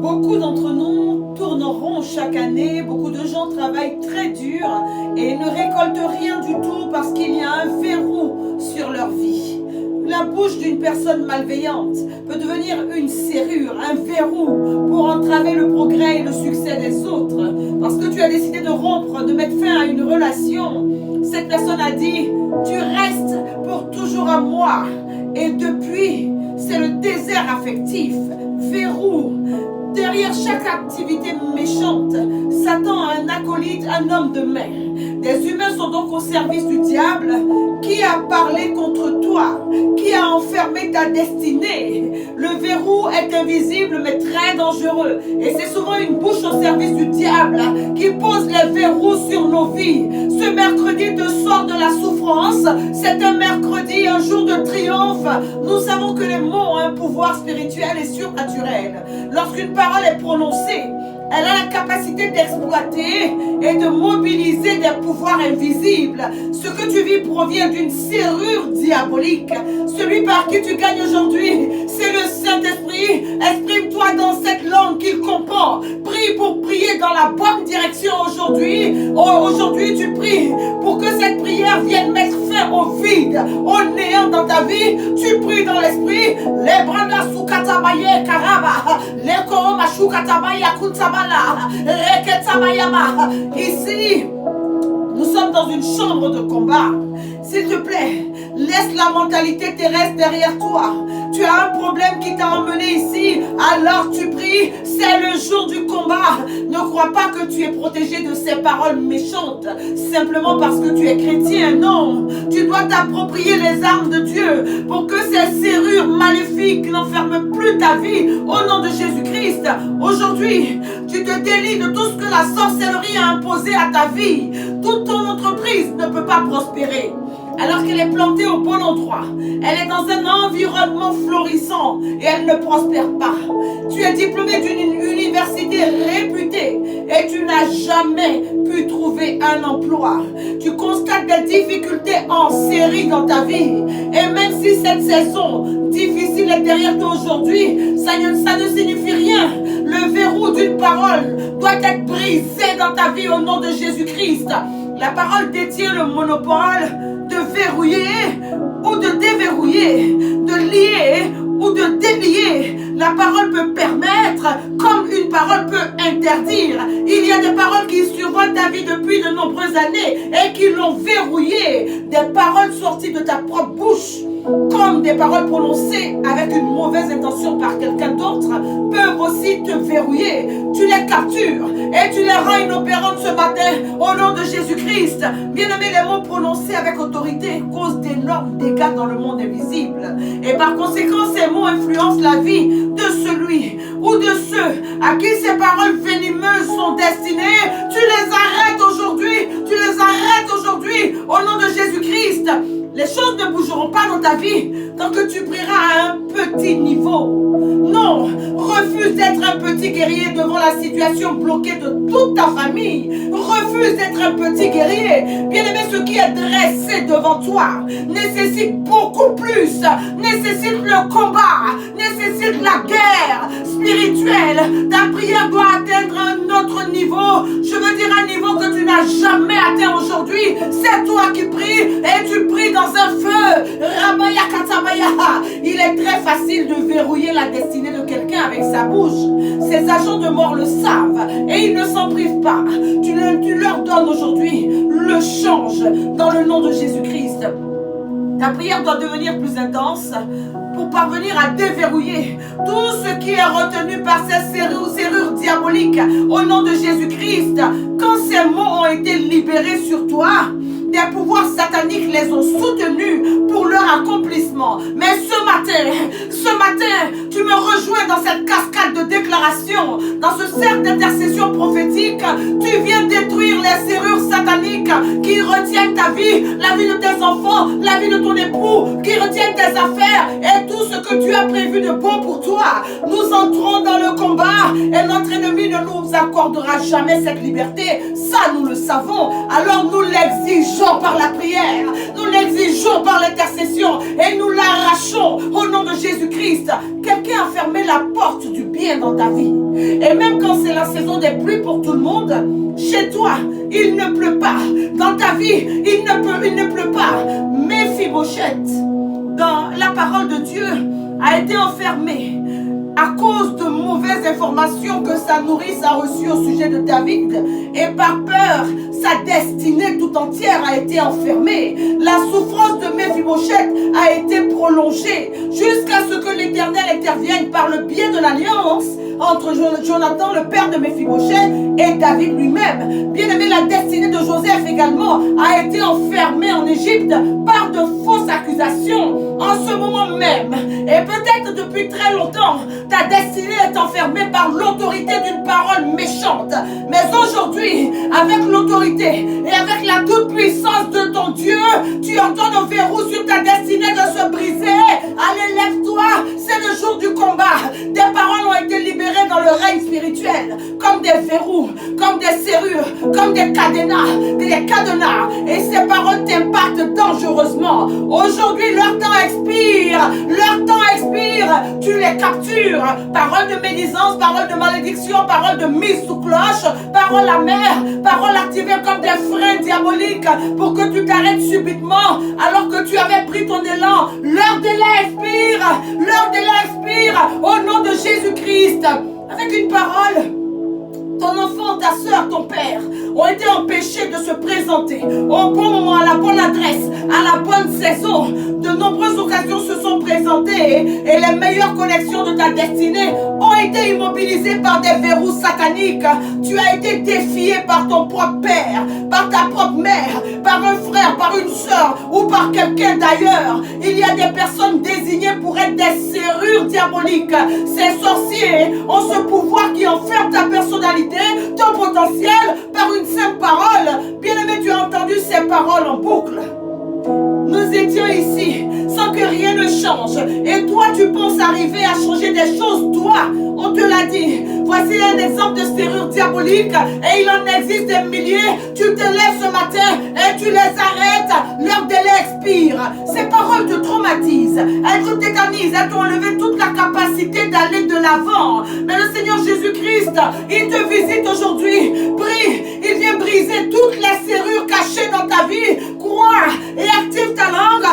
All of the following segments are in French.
Beaucoup d'entre nous tourneront chaque année, beaucoup de gens travaillent très dur et ne récoltent rien du tout parce qu'il y a un verrou sur leur vie. La bouche d'une personne malveillante peut devenir une serrure, un verrou pour entraver le progrès et le succès des autres. Parce que tu as décidé de rompre, de mettre fin à une relation, cette personne a dit, tu restes pour toujours à moi. Et depuis, c'est le désert affectif, verrou. Derrière chaque activité méchante, Satan a un acolyte, un homme de mer. Des humains sont donc au service du diable. Qui a parlé contre toi? Qui a enfermé ta destinée? Le verrou est invisible mais très dangereux. Et c'est souvent une bouche au service du diable qui pose les verrous sur nos vies. Ce mercredi te sort de la souffrance. C'est un mercredi, un jour de triomphe. Nous savons que les mots ont un pouvoir spirituel et surnaturel. Lorsqu'une parole est prononcée, elle a la capacité d'exploiter et de mobiliser des pouvoirs invisibles. Ce que tu vis provient d'une serrure diabolique. Celui par qui tu gagnes aujourd'hui, c'est le Saint-Esprit. Exprime-toi dans cette langue qu'il comprend. Prie pour prier dans la bonne direction aujourd'hui. Aujourd'hui, tu pries pour que cette prière vienne mettre fin au vide, au néant dans ta vie. Tu pries dans l'esprit. Les branda soukatabaye karaba, les koroma shukatabaye kuntaba. Ici, nous sommes dans une chambre de combat. S'il te plaît, laisse la mentalité terrestre derrière toi. Tu as un problème qui t'a emmené ici, alors tu pries, c'est le jour du combat. Ne crois pas que tu es protégé de ces paroles méchantes, simplement parce que tu es chrétien. Non, tu dois t'approprier les armes de Dieu pour que ces serrures maléfiques n'enferment plus ta vie au nom de Jésus-Christ. Aujourd'hui, tu te délies de tout ce que la sorcellerie a imposé à ta vie. Toute ton entreprise ne peut pas prospérer alors qu'elle est plantée au bon endroit. Elle est dans un environnement florissant et elle ne prospère pas. Tu es diplômé d'une université réputée et tu n'as jamais pu trouver un emploi. Tu constates des difficultés en série dans ta vie. Et même si cette saison difficile est derrière toi aujourd'hui, ça ne signifie rien. Le verrou d'une parole doit être brisé dans ta vie au nom de Jésus-Christ. La parole détient le monopole de verrouiller ou de déverrouiller, de lier ou de délier. La parole peut permettre comme une parole peut interdire. Il y a des paroles qui survolent ta vie depuis de nombreuses années et qui l'ont verrouillé. Des paroles sorties de ta propre bouche comme des paroles prononcées avec une mauvaise intention par quelqu'un d'autre peuvent aussi te verrouiller. Tu les captures et tu les rends inopérantes ce matin au nom de Jésus-Christ. Bien-aimés, les mots prononcés avec autorité causent d'énormes dégâts dans le monde invisible. Et par conséquent, ces mots influencent la vie de celui ou de ceux à qui ces paroles venimeuses sont destinées. Tu les arrêtes aujourd'hui. Tu les arrêtes aujourd'hui au nom de Jésus-Christ. Les choses ne bougeront pas dans ta vie tant que tu prieras à un petit niveau. Non, refuse d'être un petit guerrier devant la situation bloquée de toute ta famille. Refuse d'être un petit guerrier. Bien-aimé, ce qui est dressé devant toi nécessite beaucoup plus. Nécessite le combat. Nécessite la guerre spirituelle. Ta prière doit atteindre un autre niveau. Je veux dire un niveau que tu n'as jamais atteint aujourd'hui. C'est toi qui pries et tu pries dans un feu. Rabaya katabaya. Il est très facile de verrouiller la destinée de quelqu'un avec sa bouche. Ces agents de mort le savent et ils ne s'en privent pas. Tu leur donnes aujourd'hui le change dans le nom de Jésus-Christ. Ta prière doit devenir plus intense pour parvenir à déverrouiller tout ce qui est retenu par ces serrures diaboliques au nom de Jésus-Christ. Quand ces mots ont été libérés sur toi, des pouvoirs sataniques les ont soutenus pour leur accomplissement. Mais ce matin, tu me rejoins dans cette cascade de déclarations, dans ce cercle d'intercession prophétique. Tu viens détruire les serrures sataniques qui retiennent ta vie, la vie de tes enfants, la vie de ton époux, qui retiennent tes affaires et tout ce que tu as prévu de bon pour toi. Nous entrons dans le combat et notre ennemi ne nous accordera jamais cette liberté. Ça, nous le savons. Alors nous l'exigeons par la prière, nous l'exigeons par l'intercession et nous l'arrachons au nom de Jésus-Christ. Quelqu'un a fermé la porte du bien dans ta vie la saison des pluies pour tout le monde. Chez toi, il ne pleut pas. Dans ta vie, il ne pleut pas. Méphibosheth, dans la parole de Dieu, a été enfermé à cause de mauvaises informations que sa nourrice a reçues au sujet de David. Et par peur, sa destinée tout entière a été enfermée. La souffrance de Méphibosheth a été prolongée jusqu'à ce que l'Éternel intervienne par le biais de l'alliance entre Jonathan, le père de Méphibosheth, et David lui-même. Bien aimé, la destinée de Joseph également a été enfermée en Égypte par de fausses accusations en ce moment même. Et peut-être depuis très longtemps, ta destinée est enfermée par l'autorité d'une parole méchante. Mais aujourd'hui, avec l'autorité et avec la toute-puissance de ton Dieu, tu ordonnes au verrou sur ta destinée de se briser. Allez, lève-toi, c'est le jour du combat. Des paroles ont été libérées dans le règne spirituel, comme des verrous, comme des serrures, comme des cadenas, et ces paroles t'impactent dangereusement. Aujourd'hui, leur temps expire, tu les captures. Paroles de médisance, paroles de malédiction, paroles de mise sous cloche, paroles amères, paroles activées comme des freins diaboliques pour que tu t'arrêtes subitement alors que tu avais pris ton élan. Leur délai expire au nom de Jésus-Christ. Avec une parole, ton enfant, ta soeur, ton père ont été empêchés de se présenter au bon moment, à la bonne adresse, à la bonne saison. De nombreuses occasions se sont présentées et les meilleures connexions de ta destinée ont été immobilisées par des verrous sataniques. Tu as été défié par ton propre père, par ta propre mère, par un frère, par une soeur ou par quelqu'un d'ailleurs. Il y a des personnes désignées pour être des serrures diaboliques. Ces sorciers ont ce pouvoir qui enferme ta personnalité, ton potentiel, par une simple parole. Bien-aimé, tu as entendu ces paroles en boucle. Nous étions ici sans que rien ne change. Et toi, tu penses arriver à changer des choses. Toi, on te l'a dit. Voici un exemple de serrure diabolique. Et il en existe des milliers. Tu te lèves ce matin et tu les arrêtes. Leur délai expire. Ces paroles te traumatisent. Elles te tétanisent. Elles t'ont enlevé toute la capacité d'aller de l'avant. Mais le Seigneur Jésus-Christ, il te visite aujourd'hui. Prie. Il vient briser toutes les serrures cachées dans ta vie. Crois et active ta langue.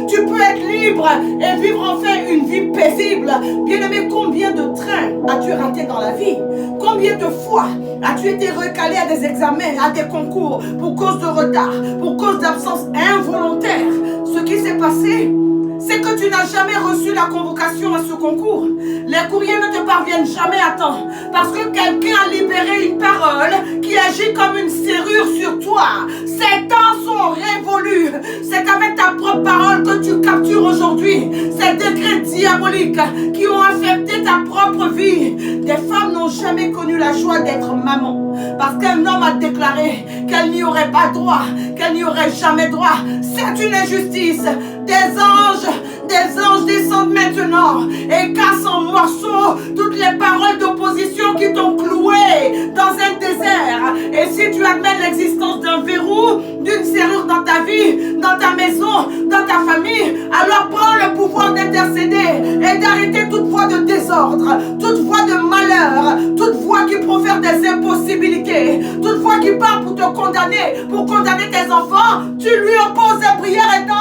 Tu peux être libre et vivre enfin une vie paisible. Bien-aimé, combien de trains as-tu raté dans la vie? Combien de fois as-tu été recalé à des examens, à des concours pour cause de retard, pour cause d'absence involontaire? Ce qui s'est passé, c'est que tu n'as jamais reçu la convocation à ce concours. Les courriers ne te parviennent jamais à temps parce que quelqu'un a libéré une parole qui agit comme une serrure sur toi. Ces temps sont révolus. C'est avec ta propre parole que tu captures aujourd'hui ces décrets diaboliques qui ont affecté ta propre vie. Des femmes n'ont jamais connu la joie d'être maman parce qu'un homme a déclaré qu'elle n'y aurait pas droit, qu'elle n'y aurait jamais droit. C'est une injustice. Des anges descendent maintenant et cassent en morceaux toutes les paroles d'opposition qui t'ont cloué dans un désert. Et si tu admets l'existence d'un verrou, d'une serrure dans ta vie, dans ta maison, dans ta famille, alors prends le pouvoir d'intercéder et d'arrêter toute voie de désordre, toute voie de malheur, toute voie qui profère des impossibilités, toute voie qui parle pour te condamner, pour condamner tes enfants. Tu lui opposes des prières et danses.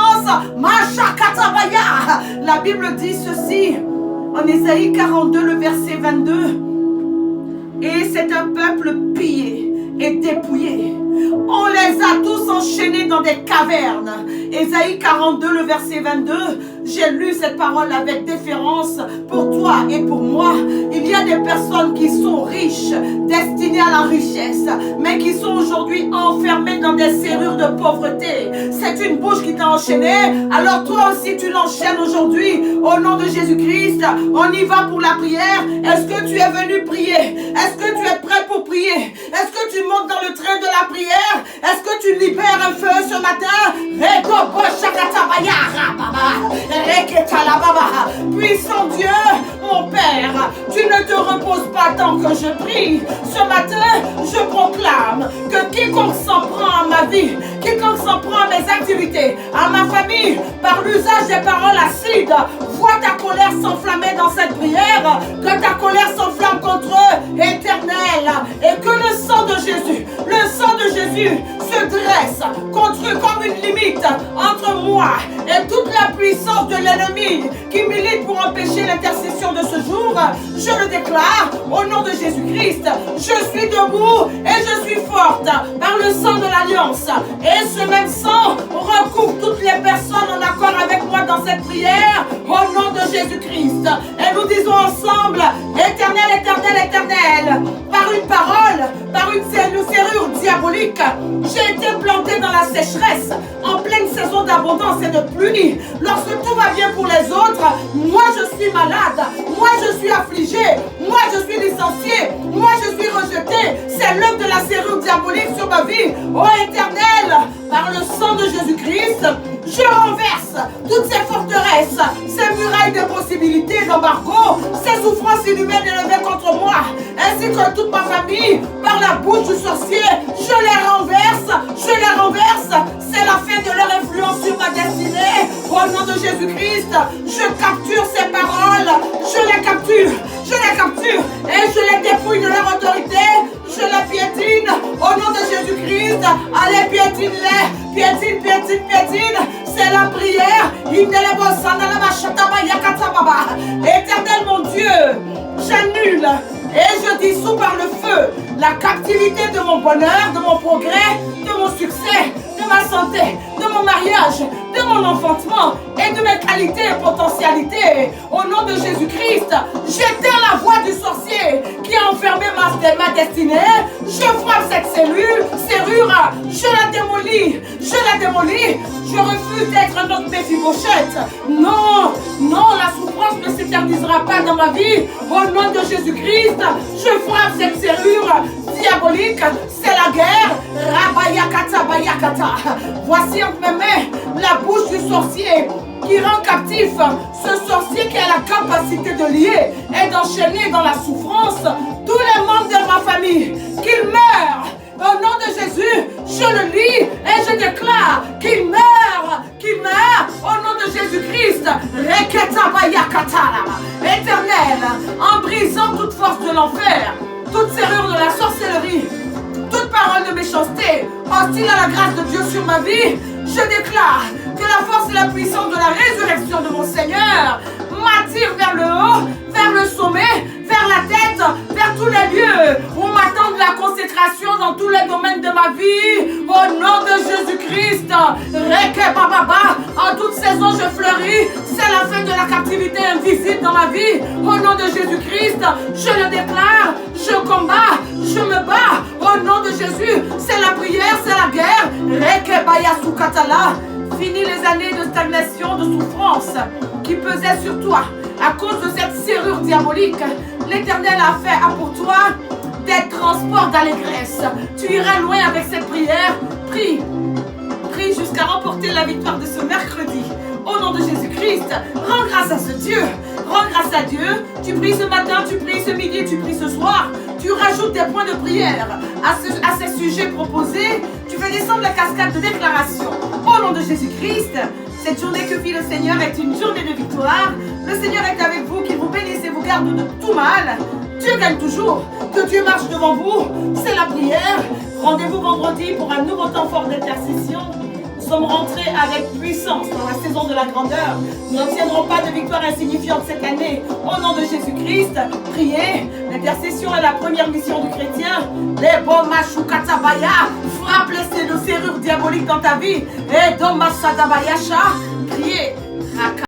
La Bible dit ceci en Ésaïe 42, le verset 22. Et c'est un peuple pillé et dépouillé. On les a tous enchaînés dans des cavernes. Ésaïe 42, le verset 22. J'ai lu cette parole avec déférence pour toi et pour moi. Il y a des personnes qui sont riches, destinées à la richesse, mais qui sont aujourd'hui enfermées dans des serrures de pauvreté. C'est une bouche qui t'a enchaîné. Alors toi aussi tu l'enchaînes aujourd'hui. Au nom de Jésus-Christ, on y va pour la prière. Est-ce que tu es venu prier? Est-ce que tu es prêt pour prier? Est-ce que tu montes dans le train de la prière? Est-ce que tu libères un feu ce matin? Puissant Dieu, mon Père, tu ne te reposes pas tant que je prie. Ce matin, je proclame que quiconque s'en prend à ma vie, quiconque s'en prend à mes activités, à ma famille, par l'usage des paroles acides, vois ta colère s'enflammer dans cette prière colère, que ta colère s'enflamme contre eux, Éternel, et que le sang de Jésus se dresse contre eux comme une limite entre moi et toute la puissance de l'ennemi qui milite pour empêcher l'intercession de ce jour. Je le déclare au nom de Jésus-Christ. Je suis debout et je suis forte par le sang de l'Alliance. Et ce même sang recouvre toutes les personnes en accord avec moi dans cette prière au nom de Jésus-Christ. Et nous disons ensemble, Éternel, Éternel, Éternel, par une parole, par une serrure diabolique, j'ai été planté dans la sécheresse, en pleine saison d'abondance et de pluie. Lorsque tout va bien pour les autres, moi je suis malade, moi je suis affligé, moi je suis licencié, moi je suis rejeté. C'est l'œuvre de la serrure diabolique sur ma vie. Ô Éternel, par le sang de Jésus-Christ, je renverse toutes ces forteresses, ces murailles d'impossibilité, d'embargo, ces souffrances inhumaines élevées contre moi, ainsi que toute ma famille, par la bouche du sorcier. Je les renverse. C'est la fin de leur influence sur ma destinée. Au nom de Jésus-Christ, je capture ces paroles, je les capture, et je les dépouille de leur autorité. Je les piétine au nom de Jésus-Christ. Allez, piétine-les, piétine. C'est la prière. Éternel mon Dieu, j'annule et je dissout par le feu la captivité de mon bonheur, de mon progrès, de mon succès, de ma santé, de mon mariage, de mon enfantement et de mes qualités et potentialités. Au nom de Jésus-Christ, j'éteins la voix du sorcier qui a enfermé ma destinée. Je frappe cette serrure, je la démolis. Je refuse d'être un autre Méphibosheth. Non, la souffrance ne s'éternisera pas dans ma vie. Au nom de Jésus-Christ, je frappe cette serrure diabolique. C'est la guerre. Rabayakata bayakata. Voici entre mes mains la bouche du sorcier qui rend captif ce sorcier qui a la capacité de lier et d'enchaîner dans la souffrance tous les membres de ma famille. Qu'il meure. Au nom de Jésus, je le lis et je déclare qu'il meurt. Au nom de Jésus-Christ. Éternel, en brisant toute force de l'enfer, toute serrure de la sorcellerie, toute parole de méchanceté, hostile à la grâce de Dieu sur ma vie, je déclare que la force et la puissance de la résurrection de mon Seigneur m'attire vers le haut, vers le sommet, vers la tête, vers tous les lieux où m'attend de la consécration dans tous les domaines de ma vie. Au nom de Jésus-Christ, en toute saison je fleuris. C'est la fin de la captivité invisible dans ma vie. Au nom de Jésus-Christ, je le déclare, je combats, je me bats. Au nom de Jésus, c'est la prière, c'est la guerre. Fini les années de stagnation, de souffrance qui pesaient sur toi à cause de cette serrure diabolique. L'Éternel a pour toi des transports d'allégresse. Tu iras loin avec cette prière. Prie jusqu'à remporter la victoire de ce mercredi. Au nom de Jésus-Christ, rends grâce à ce Dieu. Rends grâce à Dieu. Tu pries ce matin, tu pries ce midi, tu pries ce soir. Tu rajoutes des points de prière à ces sujets proposés. Tu fais descendre la cascade de déclaration. Au nom de Jésus-Christ, cette journée que vit le Seigneur est une journée de victoire. Le Seigneur est avec vous, qu'il vous bénisse et vous garde de tout mal. Dieu gagne toujours. Que Dieu marche devant vous. C'est la prière. Rendez-vous vendredi pour un nouveau temps fort d'intercession. Nous sommes rentrés avec puissance dans la saison de la grandeur. Nous n'obtiendrons pas de victoire insignifiante cette année. Au nom de Jésus-Christ, priez. L'intercession est la première mission du chrétien. Les bons machoukatabaya, frappe les serrures diaboliques dans ta vie. Et dans Masadabayasha, priez.